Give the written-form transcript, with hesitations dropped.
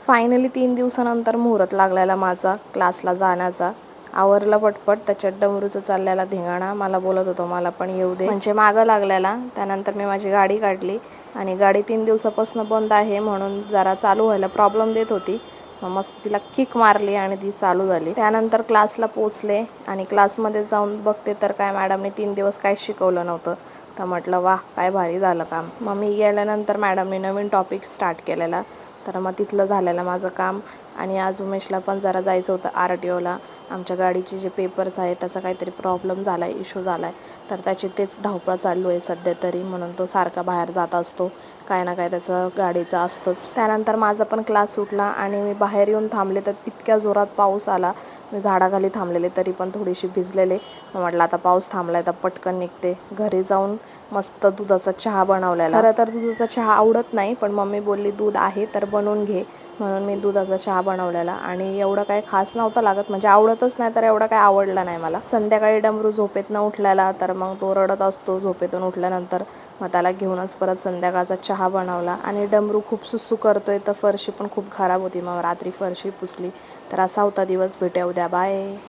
Finally 3 दिवसानंतर मुहूर्त लागलेला माझा क्लासला जाण्याचा. आवरलं पटपट. त्याच्यात डमरूचं चाललेला धिंगाणा. मला बोलत होतो मला पण येऊ दे, म्हणजे मागं लागलेला. त्यानंतर मी माझी गाडी काढली आणि गाडी 3 दिवसापासून बंद आहे म्हणून जरा चालू व्हायला प्रॉब्लेम देत होती. मग मस्त तिला किक मारली आणि ती चालू झाली. त्यानंतर क्लासला पोचले आणि क्लासमध्ये जाऊन बघते तर काय मॅडमने 3 दिवस काहीच शिकवलं नव्हतं. तर म्हटलं वाह, काय भारी झालं काम. मग मी गेल्यानंतर मॅडमने नवीन टॉपिक स्टार्ट केलेला. तर मग तिथलं झालेलं माझं काम. आणि आज उमेशला पण जरा जायचं होतं RTOला. आमच्या गाडीचे जे पेपर्स आहेत त्याचा काहीतरी प्रॉब्लेम झाला आहे, इश्यू झाला आहे. तर त्याची तेच धावपळ चालू आहे सध्या तरी, म्हणून तो सारखा बाहेर जात असतो. काय ना काय त्याचं गाडीचं असतंच. त्यानंतर माझा पण क्लास सुटला आणि मी बाहेर येऊन थांबले तर इतक्या जोरात पाऊस आला. मी झाडाखाली थांबलेले तरी पण थोडीशी भिजलेले. मग म्हटलं आता पाऊस थांबलाय तर पटकन निघते. घरी जाऊन मस्त दुधाचा चहा बनवलेला. खरं तर दुधाचा चहा आवडत नाही, पण मम्मी बोलली दूध आहे तर बनवून घे, म्हणून मी दुधाचा चहा बनवलेला. आणि एवढं काही खास नव्हतं लागत, म्हणजे आवडतच नाही तर एवढं काही आवडलं नाही मला. संध्याकाळी डमरू झोपेतनं उठलेला तर मग तो रडत असतो झोपेतून उठल्यानंतर. मग त्याला घेऊनच परत संध्याकाळचा चहा बनवला. आणि डमरू खूप सुसू करतोय तर फरशी पण खूप खराब होती, मग रात्री फरशी पुसली. तर असा होता दिवस. भेटूया उद्या. बाय.